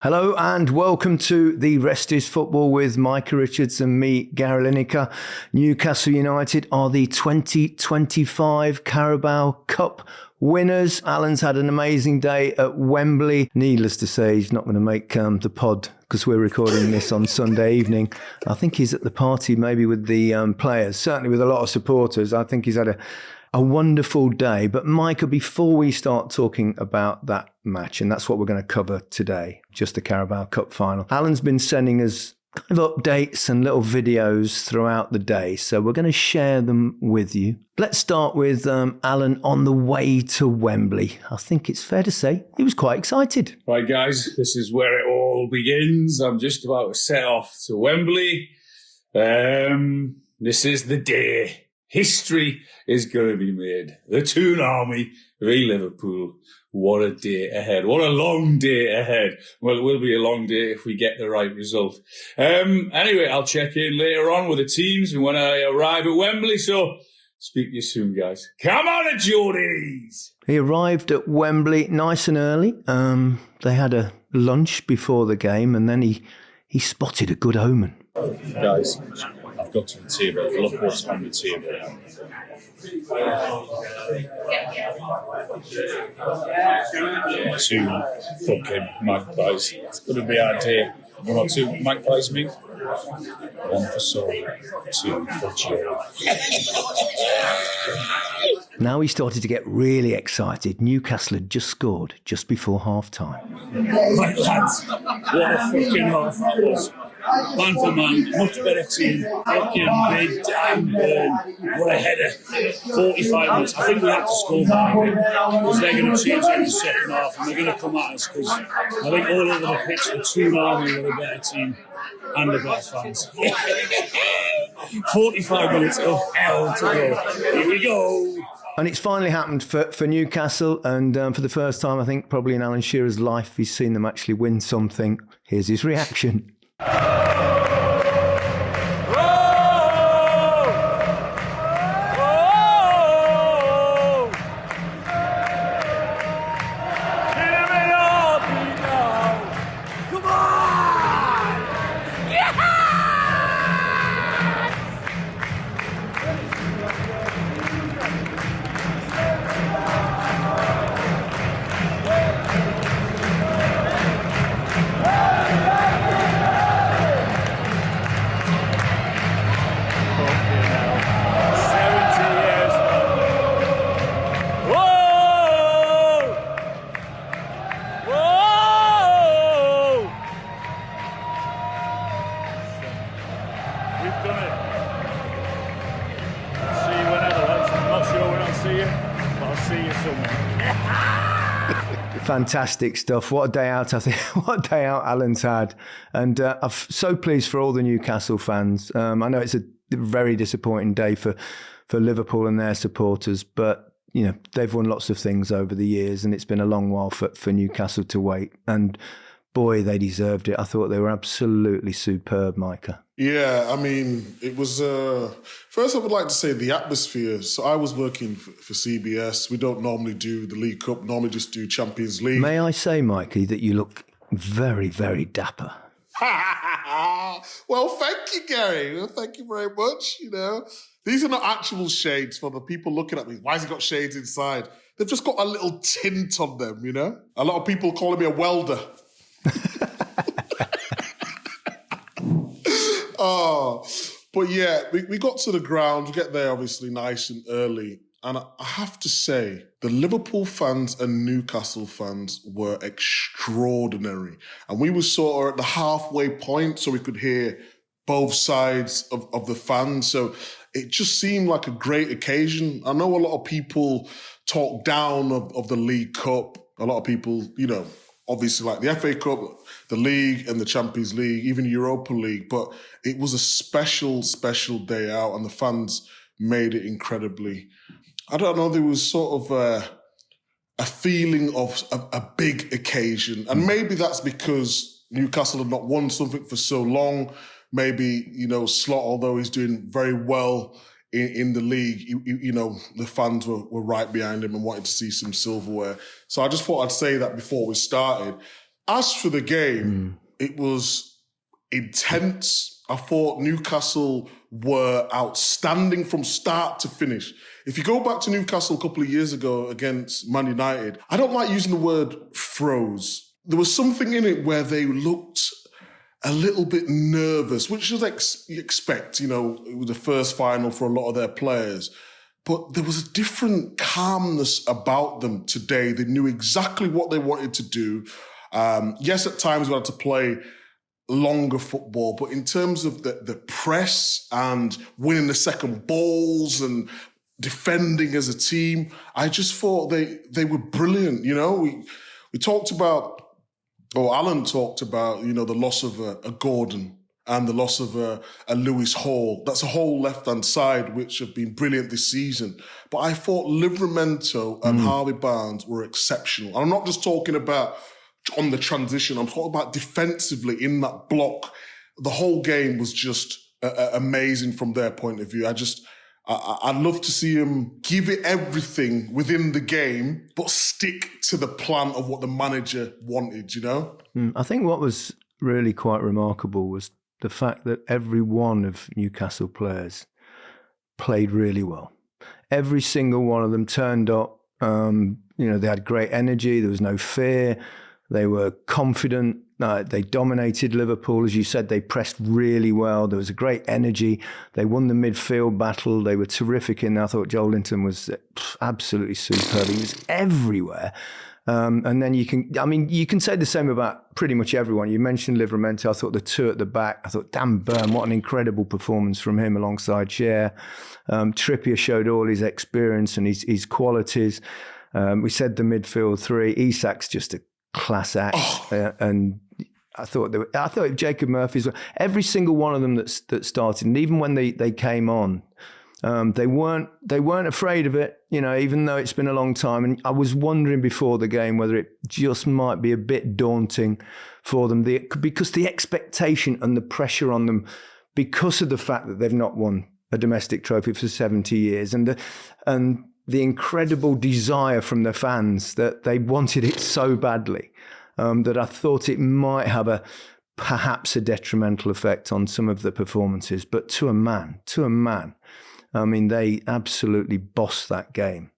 Hello and welcome to The Rest is Football with Micah Richards and me, Gary Lineker. Newcastle United are the 2025 Carabao Cup winners. Alan's had an amazing day at Wembley. Needless to say, he's not going to make the pod because we're recording this on Sunday evening. I think he's at the party maybe with the players, certainly with a lot of supporters. I think he's had a wonderful day. But Micah, before we start talking about that match, and that's what we're going to cover today, just the Carabao Cup final, Alan's been sending us kind of updates and little videos throughout the day. So we're going to share them with you. Let's start with Alan on the way to Wembley. I think it's fair to say he was quite excited. Right, guys, this is where it all begins. I'm just about to set off to Wembley. This is the day. History is going to be made. The Toon Army v Liverpool. What a day ahead. What a long day ahead. Well, it will be a long day if we get the right result. Anyway, I'll check in later on with the teams and when I arrive at Wembley. So, speak to you soon, guys. Come on, Geordies! He arrived at Wembley nice and early. They had a lunch before the game and then he spotted a good omen. Guys, I've got to the table. Look what's on the table. Two fucking magpies. It's going to be our day. You know what two magpies mean? One for soul, two for joy. Now he started to get really excited. Newcastle had just scored just before half-time. Right, lads, what a fucking half that was. Man for man, much better team. Fucking big damn burn. What a header. 45 minutes. I think we have to score that because they're going to change it in the second half and they're going to come at us because I think all over the pitch the Toon Army were a better team and the best fans. 45 minutes of hell to go. Here we go. And it's finally happened for Newcastle, and for the first time, I think, probably in Alan Shearer's life, he's seen them actually win something. Here's his reaction. Fantastic stuff. What a day out, I think. What a day out Alan's had. And I'm so pleased for all the Newcastle fans. I know it's a very disappointing day for Liverpool and their supporters, but you know they've won lots of things over the years and it's been a long while for Newcastle to wait. And boy, they deserved it. I thought they were absolutely superb, Micah. Yeah, I mean, it was... First, I would like to say the atmosphere. So I was working for CBS. We don't normally do the League Cup, normally just do Champions League. May I say, Mikey, that you look very, very dapper. Well, thank you, Gary. Well, thank you very much, you know. These are not actual shades for the people looking at me. Why has he got shades inside? They've just got a little tint on them, you know. A lot of people calling me a welder. Oh, but yeah, we got to the ground. We get there obviously nice and early. And I have to say, the Liverpool fans and Newcastle fans were extraordinary. And we were sort of at the halfway point so we could hear both sides of the fans. So it just seemed like a great occasion. I know a lot of people talk down of the League Cup. A lot of people, you know, obviously like the FA Cup, the League and the Champions League, even Europa League. But it was a special, special day out and the fans made it incredibly. I don't know, there was sort of a feeling of a big occasion. And maybe that's because Newcastle had not won something for so long. Maybe, you know, Slot, although he's doing very well in the league, you know, the fans were right behind him and wanted to see some silverware. So I just thought I'd say that before we started. As for the game, it was intense. I thought Newcastle were outstanding from start to finish. If you go back to Newcastle a couple of years ago against Man United, I don't like using the word froze. There was something in it where they looked a little bit nervous, which is you expect, it was the first final for a lot of their players. But there was a different calmness about them today. They knew exactly what they wanted to do. Yes, at times we had to play longer football, but in terms of the press and winning the second balls and defending as a team, I just thought they were brilliant. We talked about, or Alan talked about, the loss of a Gordon and the loss of a Lewis Hall. That's a whole left-hand side which have been brilliant this season. But I thought Livramento and Harvey Barnes were exceptional. And I'm not just talking about on the transition. I'm talking about defensively in that block. The whole game was just amazing from their point of view. I'd love to see him give it everything within the game, but stick to the plan of what the manager wanted, I think what was really quite remarkable was the fact that every one of Newcastle players played really well. Every single one of them turned up. They had great energy. There was no fear. They were confident. They dominated Liverpool. As you said, they pressed really well. There was a great energy. They won the midfield battle. They were terrific in there. I thought Joelinton was absolutely superb. He was everywhere. And then you can say the same about pretty much everyone. You mentioned Livramento. I thought the two at the back. I thought, Dan Burn, what an incredible performance from him alongside Cher. Trippier showed all his experience and his qualities. We said the midfield three. Isak's just a class act. And I thought Jacob Murphy's, every single one of them that started, and even when they came on, they weren't afraid of it, even though it's been a long time. And I was wondering before the game whether it just might be a bit daunting for them, because the expectation and the pressure on them, because of the fact that they've not won a domestic trophy for 70 years, and the incredible desire from the fans that they wanted it so badly, that I thought it might have perhaps a detrimental effect on some of the performances. But to a man, they absolutely bossed that game.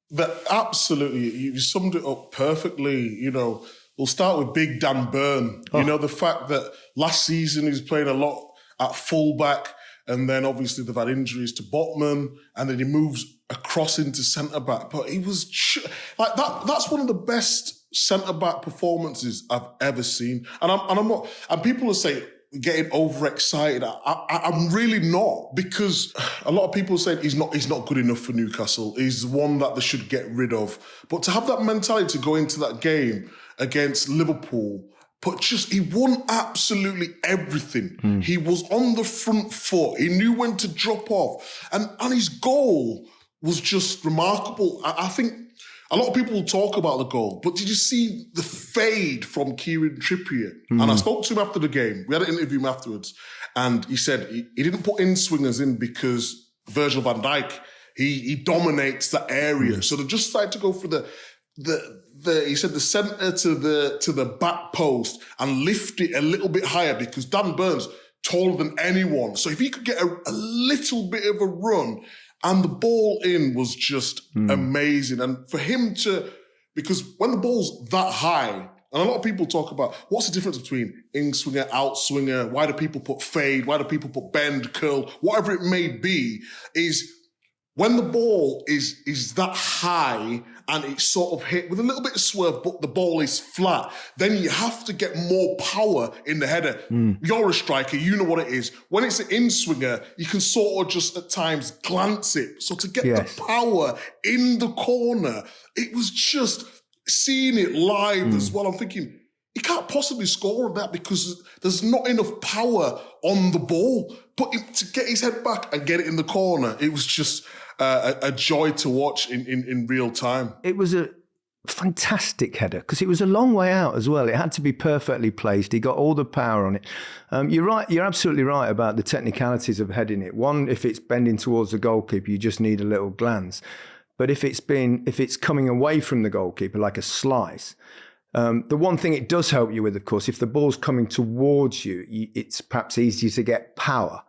Absolutely. You summed it up perfectly. We'll start with Big Dan Burn. The fact that last season he was playing a lot at fullback, and then obviously they've had injuries to Botman, and then he moves across into centre-back. But he was like that. That's one of the best centre-back performances I've ever seen. And I'm not. And people will say getting overexcited. I'm really not, because a lot of people say he's not good enough for Newcastle. He's one that they should get rid of. But to have that mentality to go into that game against Liverpool, but he won absolutely everything. He was on the front foot. He knew when to drop off. And his goal was just remarkable. I think a lot of people will talk about the goal, but did you see the fade from Kieran Trippier? And I spoke to him after the game. We had an interview him afterwards. And he said he didn't put in-swingers in because Virgil van Dijk, he dominates that area. So they just started to go for he said the centre to the back post and lift it a little bit higher, because Dan Burns taller than anyone. So if he could get a little bit of a run, and the ball in was just amazing. And for him because when the ball's that high, and a lot of people talk about what's the difference between in-swinger, out-swinger, why do people put fade, why do people put bend, curl, whatever it may be, is when the ball is that high and it's sort of hit with a little bit of swerve, but the ball is flat, then you have to get more power in the header. You're a striker, you know what it is. When it's an in-swinger, you can sort of just at times glance it. So to get the power in the corner, it was just seeing it live as well. I'm thinking, he can't possibly score on that because there's not enough power on the ball. But to get his head back and get it in the corner, it was just a joy to watch in real time. It was a fantastic header because it was a long way out as well. It had to be perfectly placed. He got all the power on it. You're right. You're absolutely right about the technicalities of heading it. One, if it's bending towards the goalkeeper, you just need a little glance. But if it's coming away from the goalkeeper like a slice, The one thing it does help you with, of course, if the ball's coming towards you, it's perhaps easier to get power,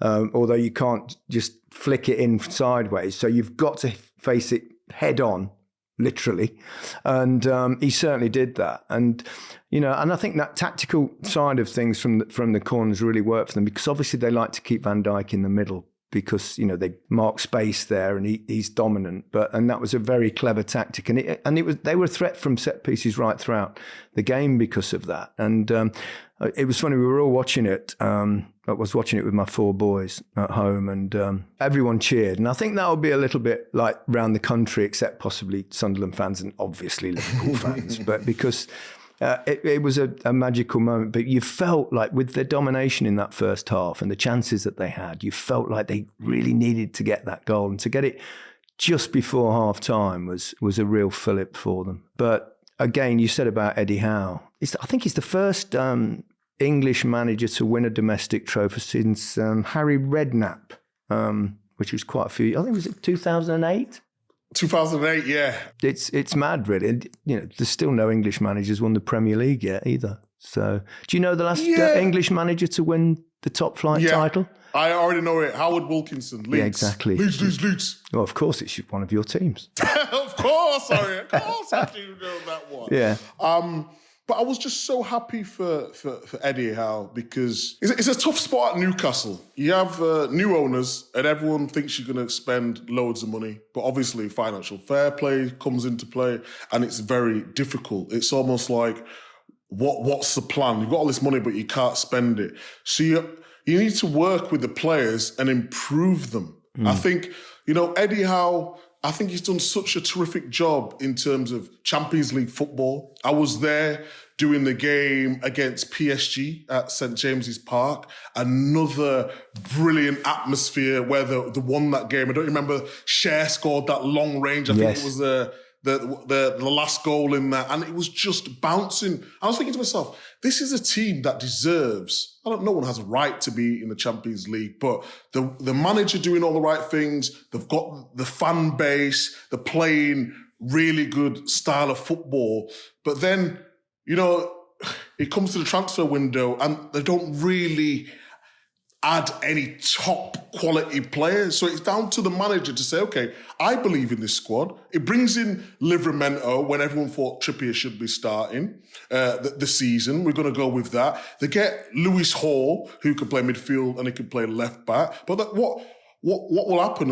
although you can't just flick it in sideways. So you've got to face it head on, literally. And he certainly did that. And, and I think that tactical side of things from the corners really worked for them, because obviously they like to keep Van Dijk in the middle, because they mark space there and he's dominant. And that was a very clever tactic, and they were a threat from set pieces right throughout the game because of that. And it was funny, we were all watching it. I was watching it with my 4 boys at home, and everyone cheered. And I think that will be a little bit like around the country, except possibly Sunderland fans and obviously Liverpool fans, but because. It was a magical moment, but you felt like with their domination in that first half and the chances that they had, you felt like they really needed to get that goal, and to get it just before half time was a real fillip for them. But again, you said about Eddie Howe. I think he's the first English manager to win a domestic trophy since Harry Redknapp, which was quite a few. I think was it 2008. 2008, yeah. It's mad, really. And, there's still no English managers won the Premier League yet either. So, do you know the last English manager to win the top flight title? I already know it. Howard Wilkinson. Leeds. Yeah, exactly. Leeds. Well, of course, it's one of your teams. Of course I do know that one. Yeah. But I was just so happy for Eddie Howe, because it's a tough spot at Newcastle. You have new owners and everyone thinks you're going to spend loads of money. But obviously financial fair play comes into play, and it's very difficult. It's almost like, what's the plan? You've got all this money, but you can't spend it. So you need to work with the players and improve them. I think, Eddie Howe, I think he's done such a terrific job in terms of Champions League football. I was there doing the game against PSG at St. James's Park. Another brilliant atmosphere where they won that game. I don't remember Cher scored that long range. I think it was the last goal in that. And it was just bouncing. I was thinking to myself, this is a team that deserves, no one has a right to be in the Champions League, but the manager doing all the right things, they've got the fan base, they're playing really good style of football. But then, it comes to the transfer window and they don't really add any top quality players. So it's down to the manager to say, okay, I believe in this squad. It brings in Livramento when everyone thought Trippier should be starting the season. We're going to go with that. They get Lewis Hall, who can play midfield and he can play left back. But what will happen?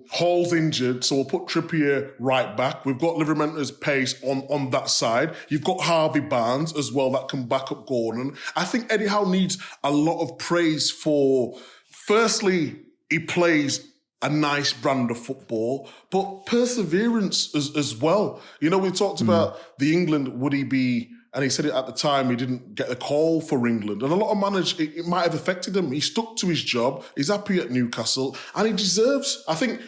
Hall's injured, so we'll put Trippier right back. We've got Livramento's pace on that side. You've got Harvey Barnes as well that can back up Gordon. I think Eddie Howe needs a lot of praise for, firstly, he plays a nice brand of football, but perseverance as well. We talked about the England, would he be... And he said it at the time, he didn't get a call for England. And a lot of managers, it might have affected him. He stuck to his job. He's happy at Newcastle. And he deserves, I think,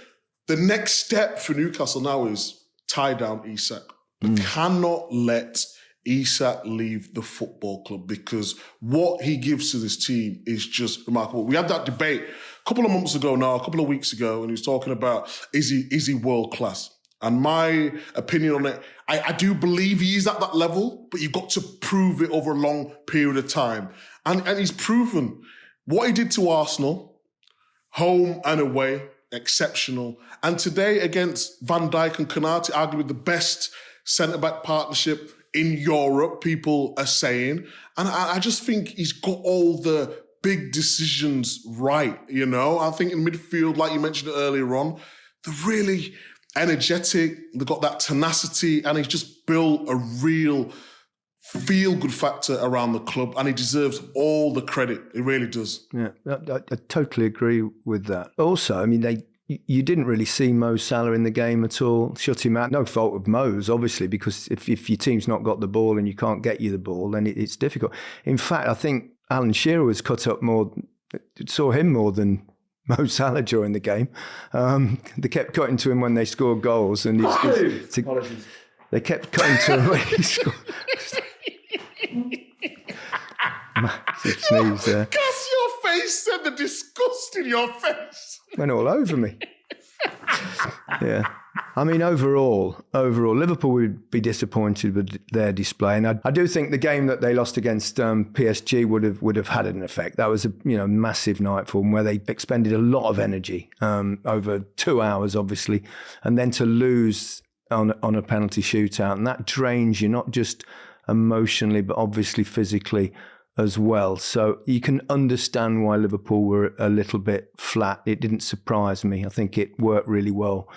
the next step for Newcastle now is tie down Isak. We cannot let Isak leave the football club, because what he gives to this team is just remarkable. We had that debate a couple of weeks ago, and he was talking about, is he world class? And my opinion on it, I do believe he is at that level, but you've got to prove it over a long period of time. And he's proven what he did to Arsenal, home and away, exceptional. And today against Van Dijk and Konate, arguably the best centre-back partnership in Europe, people are saying. And I just think he's got all the big decisions right, I think in midfield, like you mentioned earlier on, they're really energetic, they've got that tenacity, and he's just built a real feel-good factor around the club, and he deserves all the credit. He really does. Yeah, I totally agree with that. Also, you didn't really see Mo Salah in the game at all. Shut him out. No fault of Mo's, obviously, because if your team's not got the ball and you can't get you the ball, then it's difficult. In fact, I think Alan Shearer was saw him more than Mo Salah during the game. They kept cutting to him when they scored goals, and they kept cutting to him when he scored. Massive sneeze there. Gus, your face and the disgust in your face went all over me. Yeah. I mean, overall, Liverpool would be disappointed with their display, and I do think the game that they lost against PSG would have had an effect. That was a massive night for them, where they expended a lot of energy over 2 hours, obviously, and then to lose on a penalty shootout, and that drains you not just emotionally but obviously physically as well. So you can understand why Liverpool were a little bit flat. It didn't surprise me. I think it worked really well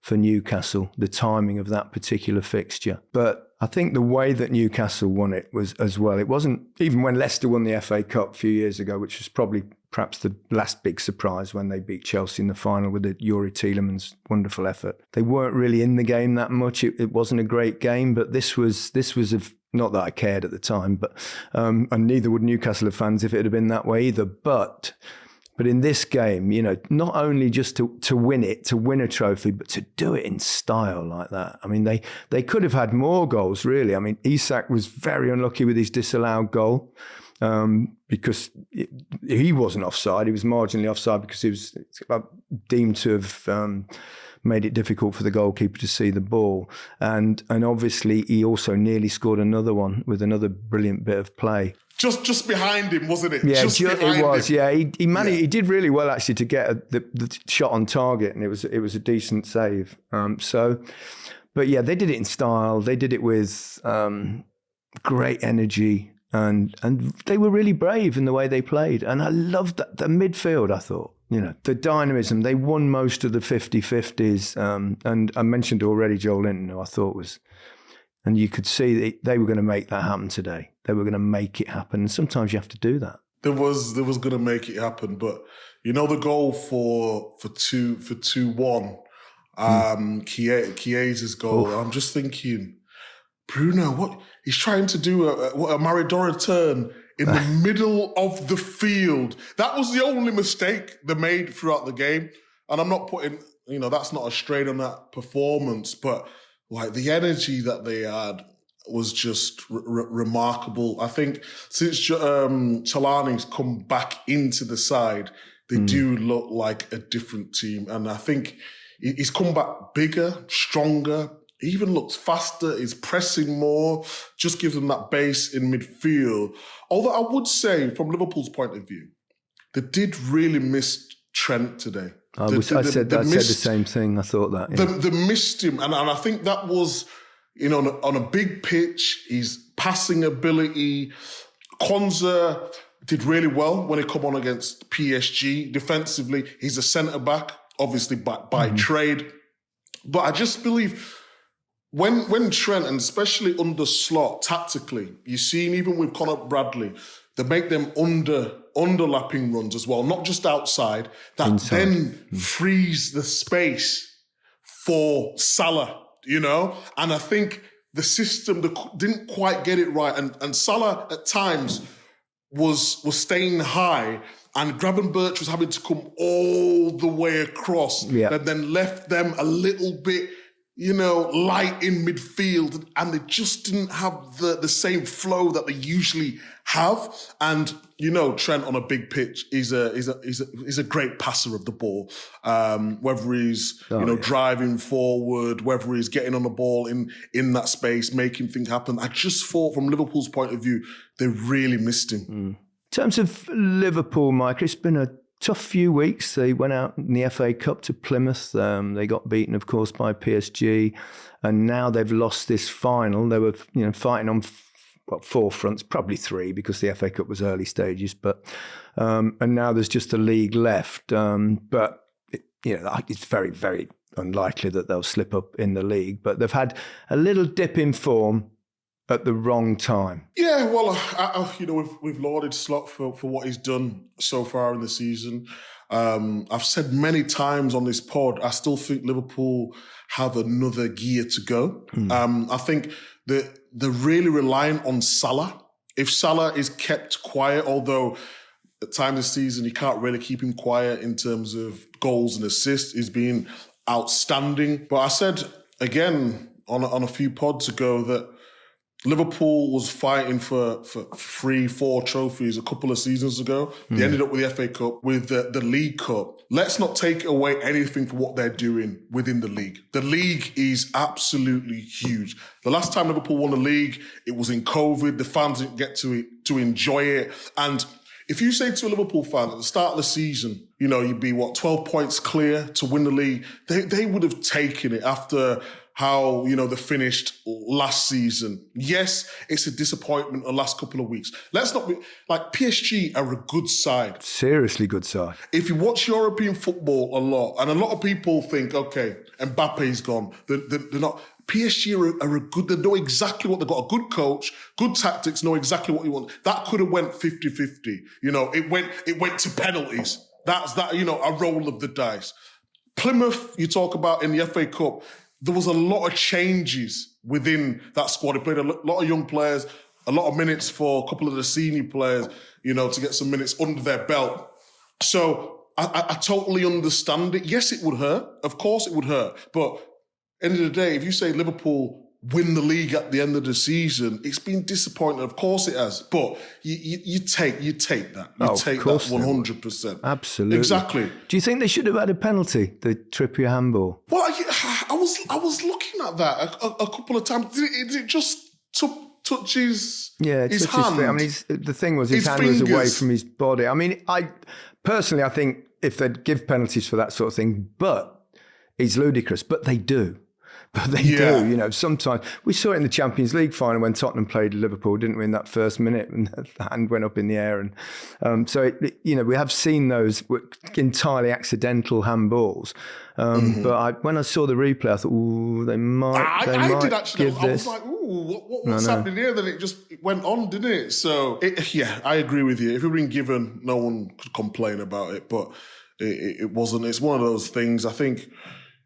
for Newcastle, the timing of that particular fixture. But I think the way that Newcastle won it was as well. It wasn't, even when Leicester won the FA Cup a few years ago, which was probably perhaps the last big surprise when they beat Chelsea in the final with the Yuri Tielemans' wonderful effort. They weren't really in the game that much. It wasn't a great game, but this was not that I cared at the time, but and neither would Newcastle fans if it had been that way either. But in this game, not only just to win a trophy, but to do it in style like that. I mean, they could have had more goals, really. I mean, Isak was very unlucky with his disallowed goal because he wasn't offside. He was marginally offside because he was deemed to have made it difficult for the goalkeeper to see the ball. And obviously, he also nearly scored another one with another brilliant bit of play. Just behind him, wasn't it? Yeah, it was. Him. Yeah, he managed. He did really well actually to get the shot on target, and it was a decent save. But yeah, they did it in style. They did it with great energy, and they were really brave in the way they played. And I loved that the midfield. I thought, the dynamism. They won most of the 50-50s, and I mentioned already Joel Linton, who I thought was. And you could see they were going to make that happen today. They were going to make it happen. And sometimes you have to do that. There was going to make it happen. But the goal for 2-1, Chiesa's goal. I'm just thinking, Bruno, what he's trying to do a Maradona turn in the middle of the field. That was the only mistake they made throughout the game. And I'm not putting, that's not a strain on that performance, but like the energy that they had was just remarkable. I think since Chalani's come back into the side, they do look like a different team. And I think he's come back bigger, stronger, even looks faster, is pressing more, just gives them that base in midfield. Although I would say, from Liverpool's point of view, they did really miss Trent today. I said the same thing. I thought that. Yeah. They missed him. And I think that was, on a big pitch, his passing ability. Konza did really well when he come on against PSG. Defensively, he's a centre-back, obviously by trade. But I just believe when Trent, and especially under Slot, tactically, you've seen even with Conor Bradley, they make them underlapping runs as well, not just outside, that inside. Then frees the space for Salah, And I think the system didn't quite get it right. And Salah at times was staying high, and Gravenberch was having to come all the way across, and then left them a little bit, light in midfield, and they just didn't have the same flow that they usually have. And Trent on a big pitch is a great passer of the ball. Whether he's driving forward, whether he's getting on the ball in that space, making things happen. I just thought, from Liverpool's point of view, they really missed him. In terms of Liverpool, Micah, it's been a tough few weeks. They went out in the FA Cup to Plymouth. They got beaten, of course, by PSG, and now they've lost this final. They were, fighting on four fronts, probably three, because the FA Cup was early stages. But and now there's just the league left. But it's very, very unlikely that they'll slip up in the league. But they've had a little dip in form at the wrong time. Yeah, well, we've lauded Slot for what he's done so far in the season. I've said many times on this pod, I still think Liverpool have another gear to go. I think that they're really reliant on Salah. If Salah is kept quiet, although at times this season you can't really keep him quiet in terms of goals and assists, he's been outstanding. But I said again on a few pods ago that Liverpool was fighting for 3-4 trophies a couple of seasons ago. They ended up with the FA Cup, with the League Cup. Let's not take away anything from what they're doing within the league. The league is absolutely huge. The last time Liverpool won the league, it was in COVID. The fans didn't get to enjoy it. And if you say to a Liverpool fan at the start of the season, you'd be 12 points clear to win the league, they would have taken it after how, they finished last season. Yes, it's a disappointment the last couple of weeks. Let's not be PSG are a good side. Seriously good side. If you watch European football a lot, and a lot of people think, okay, Mbappe's gone. They're not. PSG are a good, they know exactly what they've got. A good coach, good tactics, know exactly what you want. That could have went 50-50. It went to penalties. That's a roll of the dice. Plymouth, you talk about in the FA Cup, there was a lot of changes within that squad. They played a lot of young players, a lot of minutes for a couple of the senior players, to get some minutes under their belt. So I totally understand it. Yes, it would hurt. Of course it would hurt. But end of the day, if you say Liverpool win the league at the end of the season, it's been disappointing. Of course it has. But you take that. You take that 100%. Absolutely. Exactly. Do you think they should have had a penalty, the Trippier handball? Well, I was looking at that a couple of times. Did it just touch his his hand? I mean, the thing was his hand fingers was away from his body. I mean, I think if they'd give penalties for that sort of thing, but it's ludicrous. But they do. But they do, sometimes. We saw it in the Champions League final when Tottenham played Liverpool, didn't we, in that first minute, and the hand went up in the air. And we have seen those entirely accidental handballs. But when I saw the replay, I thought, ooh, they might did actually. give this. I was like, ooh, what's happening here? Then it went on, didn't it? So, I agree with you. If it had been given, no one could complain about it. But it wasn't. It's one of those things, I think.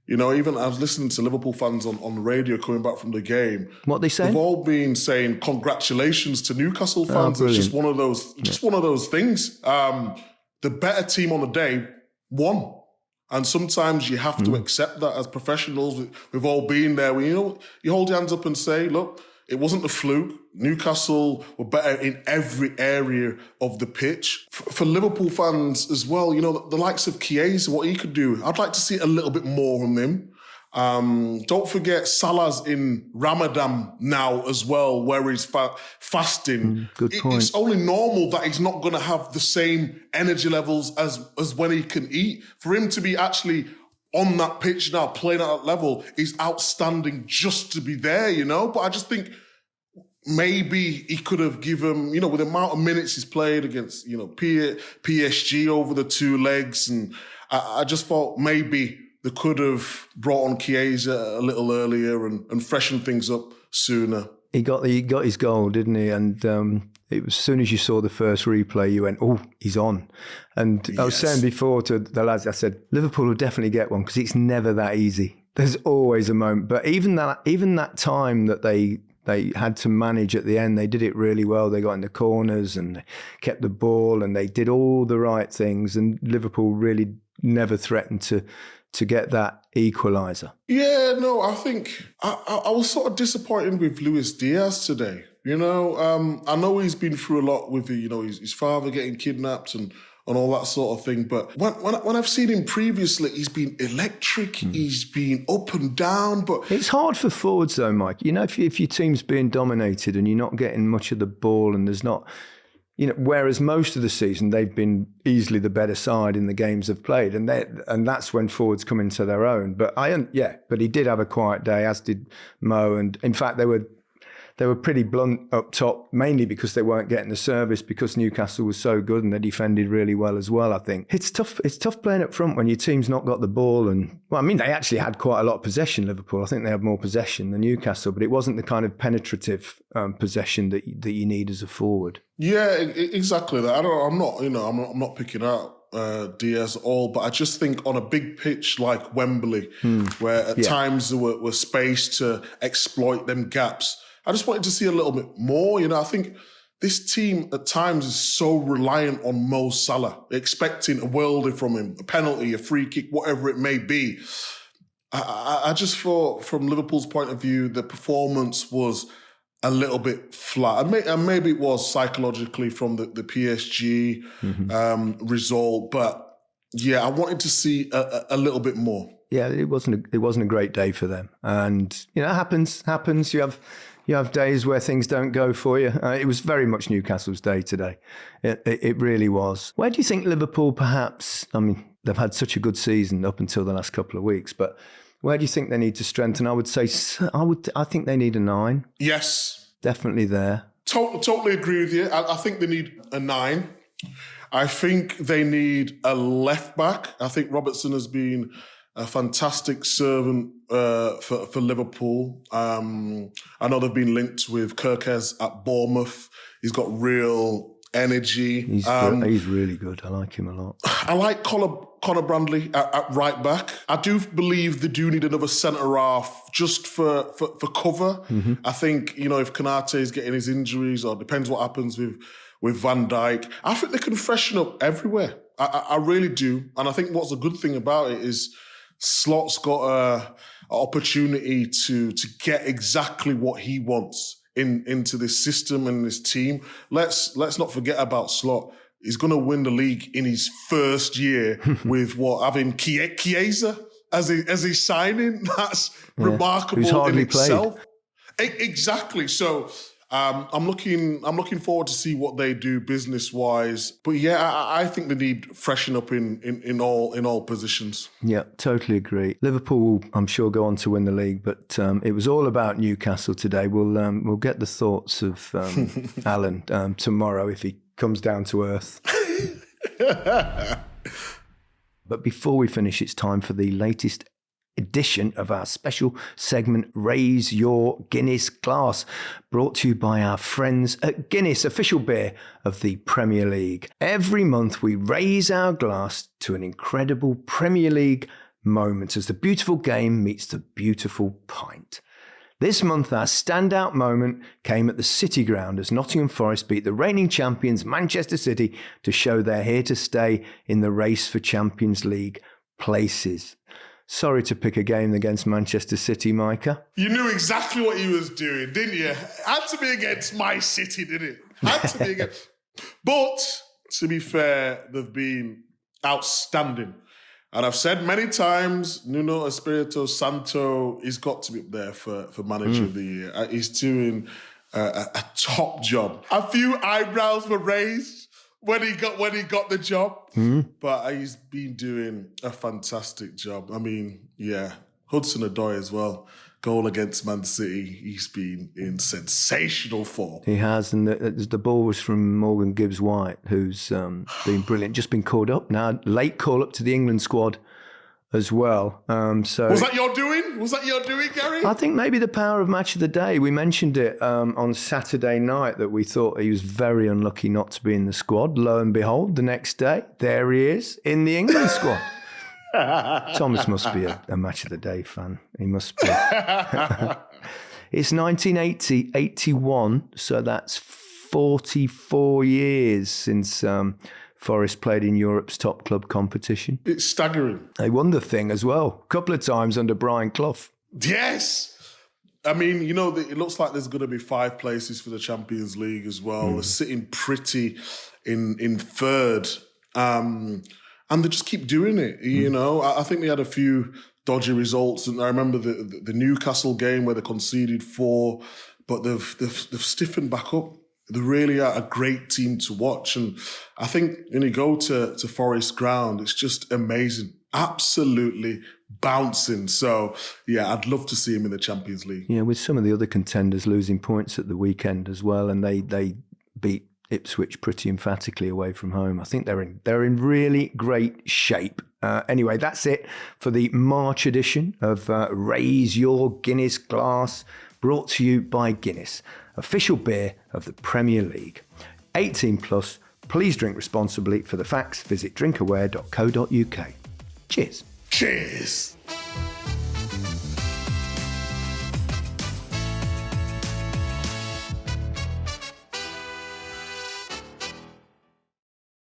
Even I was listening to Liverpool fans on the radio coming back from the game. What they saying? They've all been saying congratulations to Newcastle fans. It's just one of those things. The better team on the day won. And sometimes you have to accept that as professionals. We've all been there. You hold your hands up and say, look, it wasn't a fluke. Newcastle were better in every area of the pitch. For Liverpool fans as well, the likes of Chiesa, what he could do, I'd like to see a little bit more from him. Don't forget Salah's in Ramadan now as well, where he's fasting. Good point. It's only normal that he's not going to have the same energy levels as when he can eat. For him to be actually on that pitch now, playing at that level, is outstanding just to be there, But I just think maybe he could have given, with the amount of minutes he's played against, PSG over the two legs. And I just thought maybe they could have brought on Chiesa a little earlier and freshened things up sooner. He got his goal, didn't he? And it was as soon as you saw the first replay, you went, oh, he's on. And yes. I was saying before to the lads, I said, Liverpool will definitely get one because it's never that easy. There's always a moment. But even that time that they had to manage at the end, they did it really well. They got in the corners and kept the ball and they did all the right things. And Liverpool really never threatened to get that equaliser. Yeah, no, I think I was sort of disappointed with Luis Diaz today. I know he's been through a lot with his father getting kidnapped and all that sort of thing. But when I've seen him previously, he's been electric. He's been up and down. But it's hard for forwards though, Mike. If your team's being dominated and you're not getting much of the ball and there's not, whereas most of the season they've been easily the better side in the games they've played, and that's when forwards come into their own. But he did have a quiet day, as did Mo, and in fact they were pretty blunt up top, mainly because they weren't getting the service, because Newcastle was so good and they defended really well as well, I think. It's tough playing up front when your team's not got the ball. And they actually had quite a lot of possession, Liverpool. I think they had more possession than Newcastle, but it wasn't the kind of penetrative possession that you need as a forward. Yeah, exactly that. I'm not picking out Diaz at all, but I just think on a big pitch like Wembley, where at times there were space to exploit them gaps, I just wanted to see a little bit more. I think this team at times is so reliant on Mo Salah, expecting a worldie from him, a penalty, a free kick, whatever it may be. I just thought from Liverpool's point of view, the performance was a little bit flat. And maybe it was psychologically from the PSG result, but yeah, I wanted to see a little bit more. Yeah, it wasn't a great day for them, and it happens. You have days where things don't go for you. It was very much Newcastle's day today. It really was. Where do you think Liverpool perhaps, I mean, they've had such a good season up until the last couple of weeks, but where do you think they need to strengthen? I would say, I think they need a 9. Yes. Definitely there. Totally agree with you. I think they need a 9. I think they need a left back. I think Robertson has been a fantastic servant for Liverpool. I know they've been linked with Kirkes at Bournemouth. He's got real energy. He's really good. I like him a lot. I like Conor Bradley at right back. I do believe they do need another centre-half just for cover. Mm-hmm. I think, if Konate is getting his injuries, or depends what happens with Van Dijk, I think they can freshen up everywhere. I really do. And I think what's a good thing about it is Slot's got an opportunity to get exactly what he wants into this system and this team. Let's not forget about Slot. He's going to win the league in his first year with having Chiesa as his signing. That's remarkable. Who's hardly in itself. Exactly. So I'm looking forward to see what they do business wise. But yeah, I think they need freshen up in all positions. Yeah, totally agree. Liverpool will, I'm sure, go on to win the league, but it was all about Newcastle today. We'll get the thoughts of Alan tomorrow if he comes down to earth. But before we finish, it's time for the latest edition of our special segment, Raise Your Guinness Glass, brought to you by our friends at Guinness, official beer of the Premier League. Every month we raise our glass to an incredible Premier League moment as the beautiful game meets the beautiful pint. This month our standout moment came at the City Ground as Nottingham Forest beat the reigning champions Manchester City to show they're here to stay in the race for Champions League places. Sorry to pick a game against Manchester City, Micah. You knew exactly what you was doing, didn't you? Had to be against my City, didn't it? Had to be against. But, to be fair, they've been outstanding. And I've said many times, Nuno Espirito Santo, he's got to be up there for Manager of the Year. He's doing a top job. A few eyebrows were raised when he got the job, but he's been doing a fantastic job. I mean, yeah, Hudson-Odoi as well. Goal against Man City. He's been in sensational form. He has, and the ball was from Morgan Gibbs-White, who's been brilliant. Just been called up now. Late call up to the England squad as well. So was that your doing? Was that your doing, Gary? I think maybe the power of match of the day. We mentioned it on Saturday night that we thought he was very unlucky not to be in the squad. Lo and behold, the next day, there he is in the England squad. Thomas must be a match of the day fan. He must be. It's 1980-81, so that's 44 years since Forest played in Europe's top club competition. It's staggering. They won the thing as well, a couple of times under Brian Clough. Yes. I mean, it looks like there's going to be 5 places for the Champions League as well. They're sitting pretty in third. And they just keep doing it, I think they had a few dodgy results. And I remember the Newcastle game where they conceded 4, but they've stiffened back up. They really are a great team to watch. And I think when you go to Forest Ground, it's just amazing. Absolutely bouncing. So, yeah, I'd love to see him in the Champions League. Yeah, with some of the other contenders losing points at the weekend as well. And they beat Ipswich pretty emphatically away from home. I think they're in really great shape. Anyway, that's it for the March edition of Raise Your Guinness Glass, brought to you by Guinness, official beer of the Premier League. 18 plus. Please drink responsibly. For the facts, visit drinkaware.co.uk. Cheers. Cheers.